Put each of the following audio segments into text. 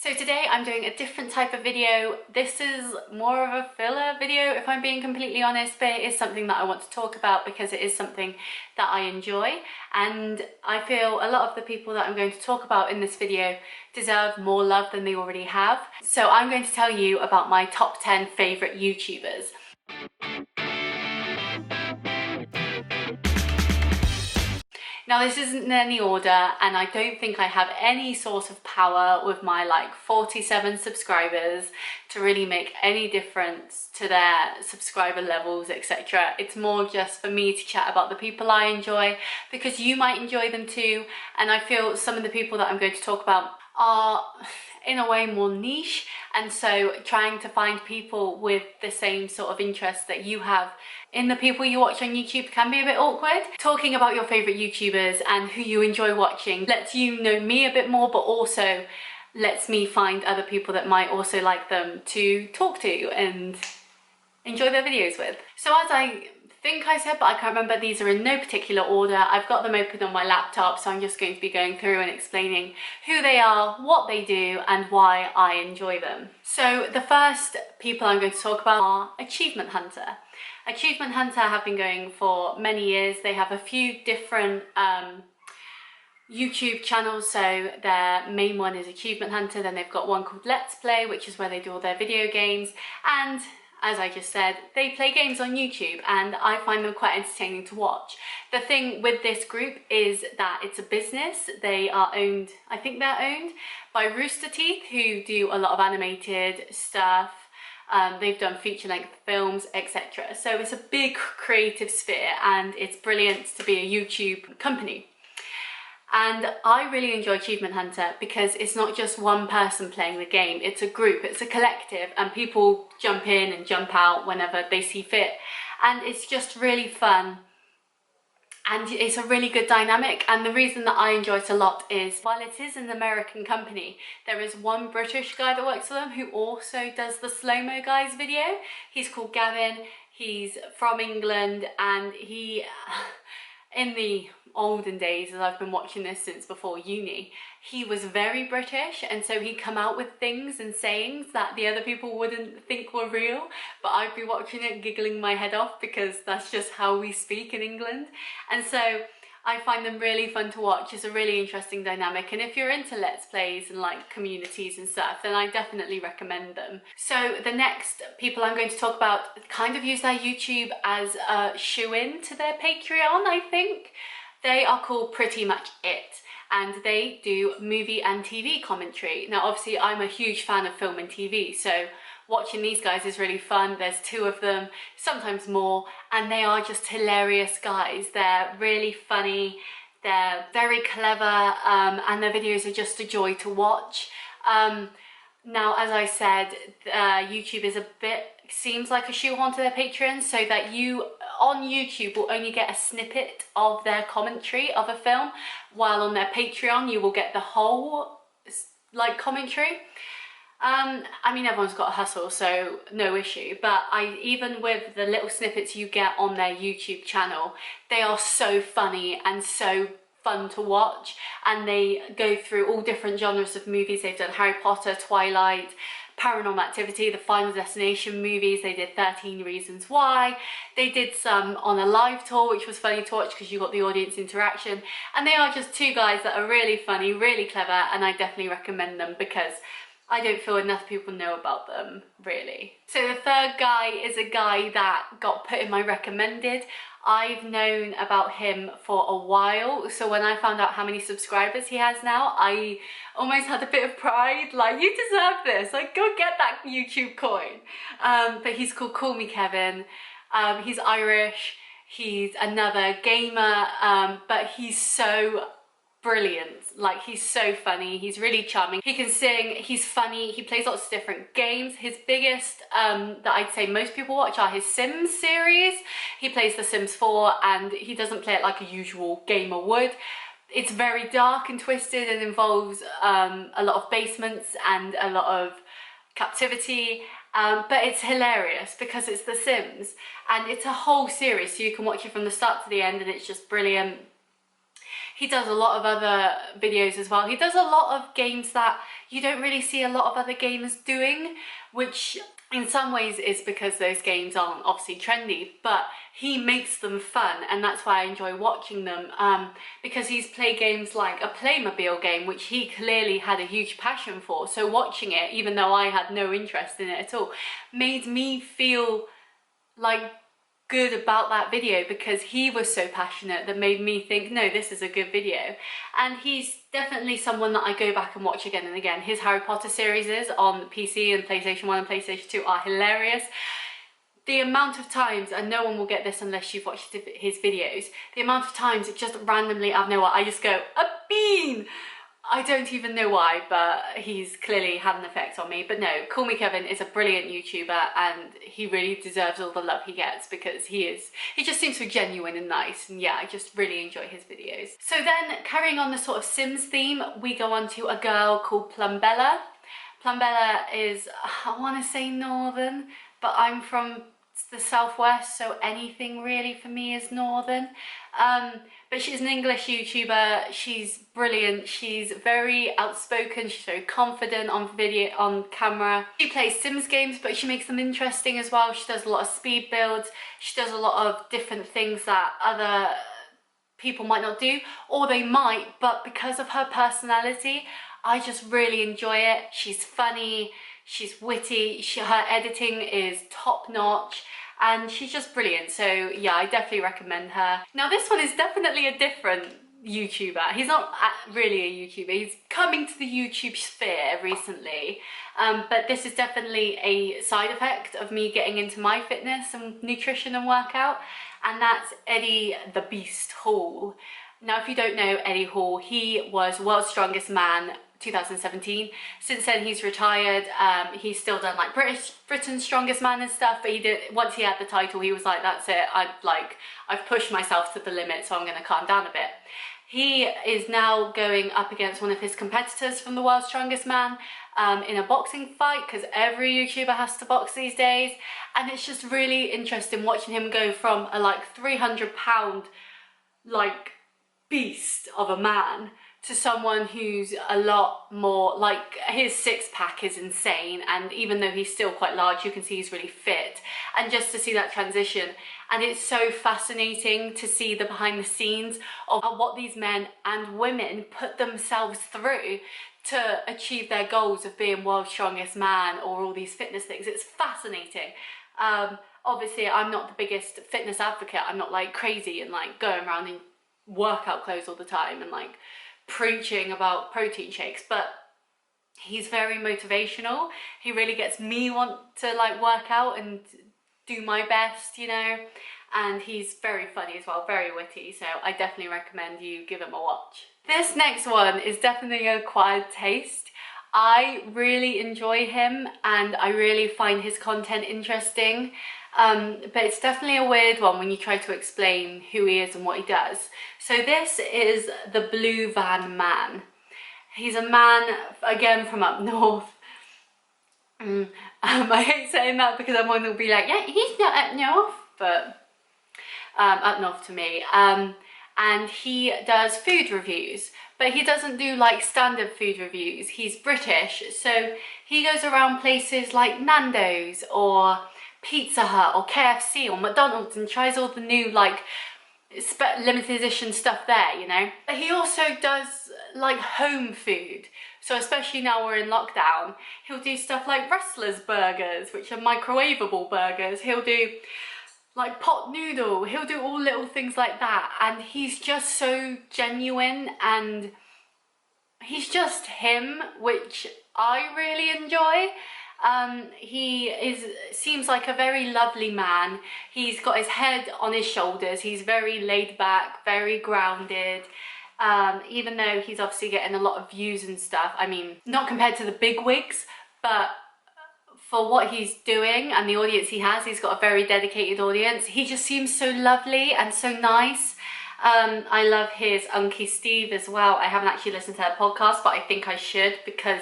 So today I'm doing a different type of video. This is more of a filler video if I'm being completely honest, but it is something that I want to talk about because it is something that I enjoy, and I feel a lot of the people that I'm going to talk about in this video deserve more love than they already have. So I'm going to tell you about my top 10 favourite YouTubers. Now this isn't in any order, and I don't think I have any sort of power with my like 47 subscribers to really make any difference to their subscriber levels, etc. It's more just for me to chat about the people I enjoy, because you might enjoy them too, and I feel some of the people that I'm going to talk about are in a way more niche, and so trying to find people with the same sort of interests that you have in the people you watch on YouTube can be a bit awkward. Talking about your favourite YouTubers and who you enjoy watching lets you know me a bit more, but also lets me find other people that might also like them to talk to and enjoy their videos with. So as I think I said, but I can't remember, these are in no particular order. I've got them open on my laptop, so I'm just going to be going through and explaining who they are, what they do, and why I enjoy them. So the first people I'm going to talk about are Achievement Hunter. Achievement Hunter have been going for many years. They have a few different YouTube channels, so their main one is Achievement Hunter, then they've got one called Let's Play, which is where they do all their video games, and as I just said, they play games on YouTube, and I find them quite entertaining to watch. The thing with this group is that it's a business. They are owned, I think they're owned by Rooster Teeth, who do a lot of animated stuff. They've done feature-length films, etc. So it's a big creative sphere, and it's brilliant to be a YouTube company. And I really enjoy Achievement Hunter because it's not just one person playing the game, it's a group, it's a collective, and people jump in and jump out whenever they see fit. And it's just really fun, and it's a really good dynamic. And the reason that I enjoy it a lot is, while it is an American company, there is one British guy that works for them who also does the Slow-Mo Guys video. He's called Gavin, he's from England, and he, in the olden days, as I've been watching this since before uni, he was very British, and so he'd come out with things and sayings that the other people wouldn't think were real, but I'd be watching it giggling my head off because that's just how we speak in England. And so I find them really fun to watch. It's a really interesting dynamic, and if you're into Let's Plays and like communities and stuff, then I definitely recommend them. So the next people I'm going to talk about kind of use their YouTube as a shoe-in to their Patreon, I think. They are called Pretty Much It, and they do movie and TV commentary. Now obviously I'm a huge fan of film and TV, so watching these guys is really fun. There's two of them, sometimes more, and they are just hilarious guys. They're really funny, they're very clever, and their videos are just a joy to watch. Now, as I said, YouTube is a bit, seems like a shoehorn to their patrons, so that you on YouTube will only get a snippet of their commentary of a film, while on their Patreon you will get the whole like commentary. I mean, everyone's got a hustle, so no issue, but even with the little snippets you get on their YouTube channel, they are so funny and so fun to watch, and they go through all different genres of movies. They've done Harry Potter, Twilight, Paranormal Activity, the Final Destination movies. They did 13 Reasons Why. They did some on a live tour, which was funny to watch because you got the audience interaction. And they are just two guys that are really funny, really clever, and I definitely recommend them because I don't feel enough people know about them, really. So the third guy is a guy that got put in my recommended. I've known about him for a while, so when I found out how many subscribers he has now, I almost had a bit of pride, like, you deserve this, like, go get that YouTube coin. But he's called Call Me Kevin. He's Irish, he's another gamer, but he's so brilliant. Like, he's so funny, he's really charming, he can sing, he's funny, he plays lots of different games. His biggest that I'd say most people watch are his Sims series. He plays The Sims 4, and he doesn't play it like a usual gamer would. It's very dark and twisted and involves a lot of basements and a lot of captivity, but it's hilarious because it's The Sims, and it's a whole series, so you can watch it from the start to the end, and it's just brilliant. He does a lot of other videos as well. He does a lot of games that you don't really see a lot of other gamers doing, which in some ways is because those games aren't obviously trendy, but he makes them fun, and that's why I enjoy watching them, because he's played games like a Playmobil game, which he clearly had a huge passion for. So watching it, even though I had no interest in it at all, made me feel like good about that video, because he was so passionate, that made me think, no, this is a good video. And he's definitely someone that I go back and watch again and again. His Harry Potter series on PC and PlayStation 1 and PlayStation 2 are hilarious. The amount of times, and no one will get this unless you've watched his videos, the amount of times it just randomly out of nowhere, I just go, a bean! I don't even know why, but he's clearly had an effect on me. But no, Call Me Kevin is a brilliant YouTuber, and he really deserves all the love he gets, because he just seems so genuine and nice, and yeah, I just really enjoy his videos. So then, carrying on the sort of Sims theme, we go on to a girl called Plumbella. Plumbella is, I want to say northern, but I'm from the southwest, so anything really for me is northern. But she's an English YouTuber. She's brilliant. She's very outspoken. She's very confident on video, on camera. She plays Sims games, but she makes them interesting as well. She does a lot of speed builds. She does a lot of different things that other people might not do, or they might, but because of her personality, I just really enjoy it. She's funny. She's witty, her editing is top notch, and she's just brilliant. So yeah, I definitely recommend her. Now this one is definitely a different YouTuber. He's not really a YouTuber, he's coming to the YouTube sphere recently. But this is definitely a side effect of me getting into my fitness and nutrition and workout, and that's Eddie the Beast Hall. Now if you don't know Eddie Hall, he was World's Strongest Man 2017. Since then he's retired. He's still done like Britain's Strongest Man and stuff, but he did, once he had the title, he was like, that's it, I've pushed myself to the limit, so I'm going to calm down a bit. He is now going up against one of his competitors from the World's Strongest Man in a boxing fight, because every YouTuber has to box these days, and it's just really interesting watching him go from a like 300-pound like beast of a man to someone who's a lot more, like, his six-pack is insane, and even though he's still quite large, you can see he's really fit, and just to see that transition. And it's so fascinating to see the behind the scenes of what these men and women put themselves through to achieve their goals of being World's Strongest Man or all these fitness things. It's fascinating. Obviously I'm not the biggest fitness advocate. I'm not like crazy and like going around in workout clothes all the time and like preaching about protein shakes, but he's very motivational. He really gets me want to like work out and do my best, you know, and he's very funny as well, very witty, so I definitely recommend you give him a watch. This next one is definitely an acquired taste. I really enjoy him and I really find his content interesting, but it's definitely a weird one when you try to explain who he is and what he does. So this is the Blue Van Man. He's a man, again, from up north. I hate saying that because everyone will be like, yeah, he's not up north, but up north to me. And he does food reviews, but he doesn't do like standard food reviews. He's British, so he goes around places like Nando's or Pizza Hut or KFC or McDonald's and tries all the new like limited edition stuff there, you know. But he also does like home food, so especially now we're in lockdown, he'll do stuff like wrestlers burgers, which are microwavable burgers. He'll do like pot noodle, he'll do all little things like that, and he's just so genuine and he's just him, which I really enjoy. He seems like a very lovely man. He's got his head on his shoulders, he's very laid back, very grounded, even though he's obviously getting a lot of views and stuff. I mean, not compared to the big wigs, but for what he's doing and the audience he has, he's got a very dedicated audience. He just seems so lovely and so nice. I love his Unky Steve as well. I haven't actually listened to their podcast, but I think I should because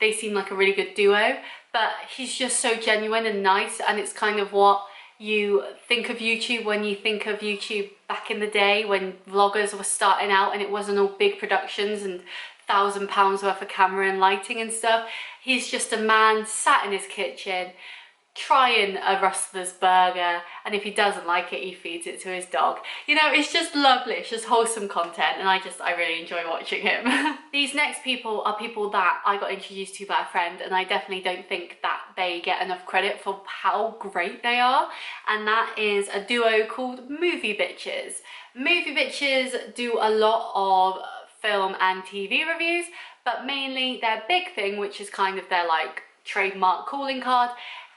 they seem like a really good duo. But he's just so genuine and nice, and it's kind of what you think of YouTube when you think of YouTube back in the day when vloggers were starting out and it wasn't all big productions and £1,000 worth of camera and lighting and stuff. He's just a man sat in his kitchen trying a Rustler's burger, and if he doesn't like it, he feeds it to his dog. You know, it's just lovely, it's just wholesome content, and I really enjoy watching him. These next people are people that I got introduced to by a friend, and I definitely don't think that they get enough credit for how great they are, and that is a duo called Movie Bitches. Movie Bitches do a lot of film and TV reviews, but mainly their big thing, which is kind of their like trademark calling card,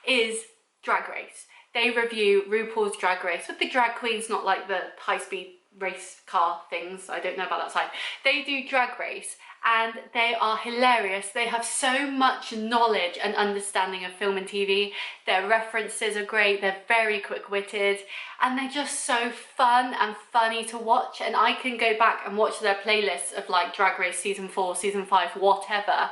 is Drag Race. They review RuPaul's Drag Race with the drag queens, not like the high-speed race car things. I don't know about that side. They do Drag Race and they are hilarious. They have so much knowledge and understanding of film and TV. Their references are great. They're very quick-witted and they're just so fun and funny to watch. And I can go back and watch their playlists of like Drag Race season 4, season 5, whatever,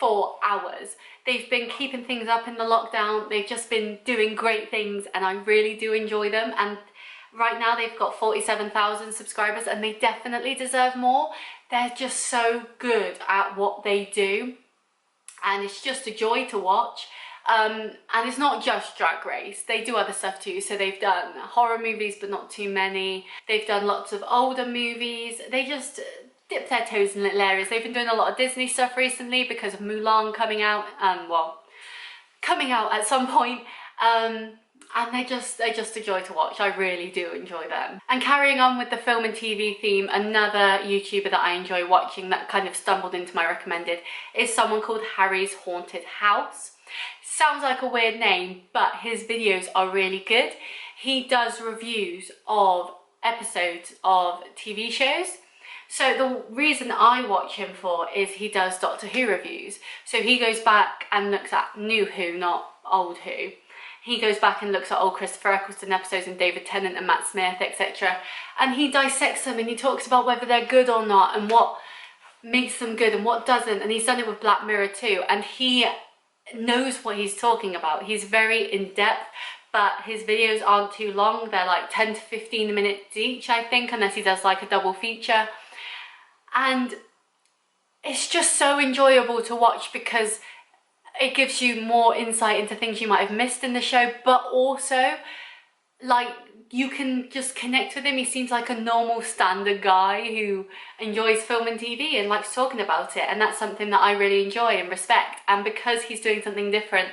for hours. They've been keeping things up in the lockdown. They've just been doing great things and I really do enjoy them. And right now they've got 47,000 subscribers and they definitely deserve more. They're just so good at what they do and it's just a joy to watch. And it's not just Drag Race, they do other stuff too. So they've done horror movies but not too many. They've done lots of older movies. They just dip their toes in little areas. They've been doing a lot of Disney stuff recently because of Mulan coming out, well, coming out at some point, and they're just a joy to watch. I really do enjoy them. And carrying on with the film and TV theme, another YouTuber that I enjoy watching that kind of stumbled into my recommended is someone called Harry's Haunted House. Sounds like a weird name, but his videos are really good. He does reviews of episodes of TV shows. So the reason I watch him for is he does Doctor Who reviews. So he goes back and looks at new Who, not old Who. He goes back and looks at old Christopher Eccleston episodes and David Tennant and Matt Smith, etc. And he dissects them and he talks about whether they're good or not and what makes them good and what doesn't. And he's done it with Black Mirror too. And he knows what he's talking about. He's very in-depth, but his videos aren't too long. They're like 10 to 15 minutes each, I think, unless he does like a double feature. And it's just so enjoyable to watch because it gives you more insight into things you might have missed in the show, but also like you can just connect with him. He seems like a normal standard guy who enjoys film and TV and likes talking about it, and that's something that I really enjoy and respect. And because he's doing something different,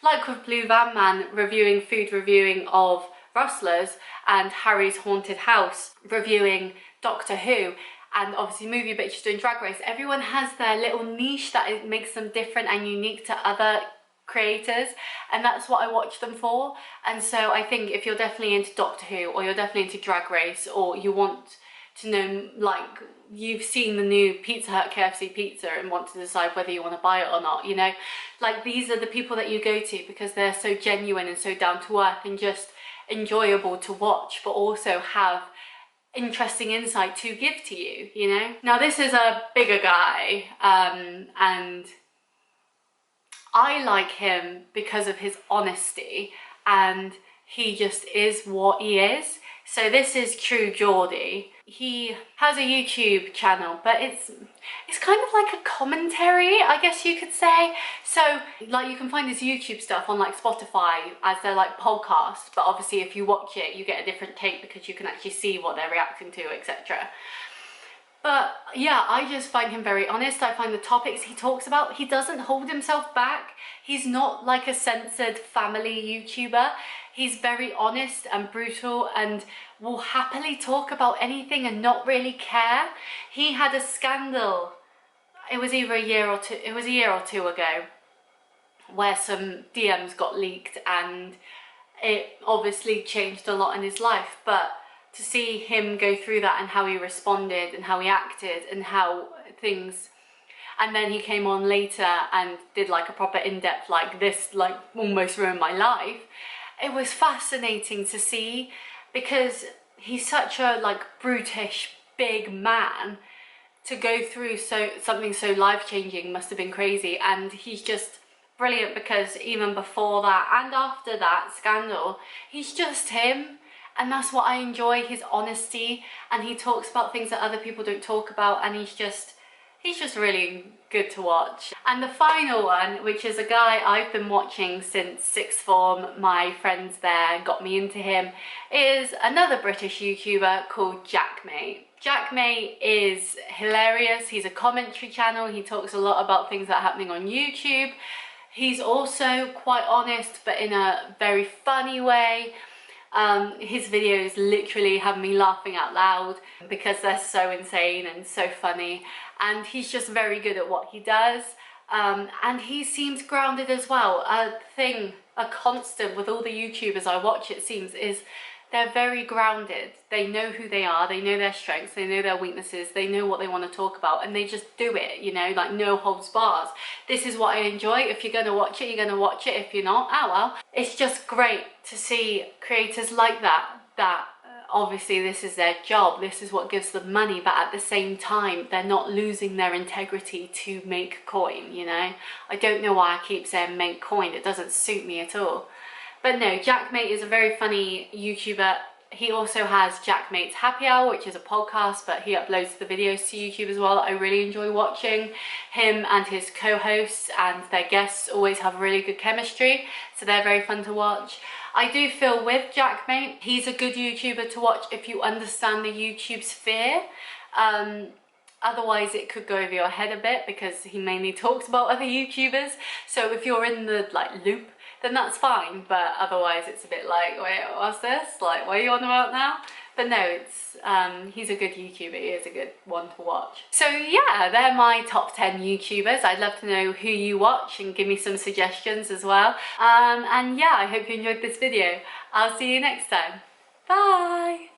like with Blue Van Man reviewing food reviewing of Rustlers and Harry's Haunted House reviewing Doctor Who, and obviously Movie Bitches doing Drag Race, everyone has their little niche that it makes them different and unique to other creators, and that's what I watch them for. And so I think if you're definitely into Doctor Who, or you're definitely into Drag Race, or you want to know, like, you've seen the new Pizza Hut KFC pizza and want to decide whether you want to buy it or not, you know, like these are the people that you go to because they're so genuine and so down to earth and just enjoyable to watch, but also have interesting insight to give to you, you know. Now this is a bigger guy, and I like him because of his honesty, and he just is what he is. So this is True Geordie. He has a YouTube channel, but it's kind of like a commentary, I guess you could say. So like you can find his YouTube stuff on like Spotify as they're like podcasts, but obviously if you watch it you get a different take because you can actually see what they're reacting to, etc. But yeah, I just find him very honest. I find the topics he talks about, he doesn't hold himself back. He's not like a censored family YouTuber. He's very honest and brutal and will happily talk about anything and not really care. He had a scandal, it was either a year or two ago, where some DMs got leaked and it obviously changed a lot in his life. But to see him go through that and how he responded and how he acted and how things, and then he came on later and did like a proper in-depth like this, like almost ruined my life. It was fascinating to see because he's such a like brutish big man. To go through something so life-changing must have been crazy, and he's just brilliant because even before that and after that scandal, he's just him. And that's what I enjoy, his honesty, and he talks about things that other people don't talk about, and he's just really good to watch. And the final one, which is a guy I've been watching since sixth form, my friends there got me into him, is another British YouTuber called Jackmate. Jackmate is hilarious. He's a commentary channel. He talks a lot about things that are happening on YouTube. He's also quite honest, but in a very funny way. His videos literally have me laughing out loud because they're so insane and so funny, and he's just very good at what he does, and he seems grounded as well. A constant with all the YouTubers I watch, it seems, is they're very grounded. They know who they are, they know their strengths, they know their weaknesses, they know what they want to talk about, and they just do it, you know, like no holds bars. This is what I enjoy. If you're going to watch it, you're going to watch it. If you're not, oh well. It's just great to see creators like that, obviously this is their job, this is what gives them money, but at the same time they're not losing their integrity to make coin, you know. I don't know why I keep saying make coin, it doesn't suit me at all. But no, Jackmate is a very funny YouTuber. He also has Jackmate's Happy Hour, which is a podcast, but he uploads the videos to YouTube as well. I really enjoy watching him, and his co-hosts and their guests always have really good chemistry, so they're very fun to watch. I do feel with Jackmate, he's a good YouTuber to watch if you understand the YouTube sphere. Otherwise it could go over your head a bit because he mainly talks about other YouTubers. So if you're in the loop, then that's fine, but otherwise it's a bit like, wait, what's this? Like, what are you on about now? But no, it's he's a good YouTuber, he is a good one to watch. So yeah, they're my top 10 YouTubers. I'd love to know who you watch and give me some suggestions as well. And yeah, I hope you enjoyed this video. I'll see you next time. Bye!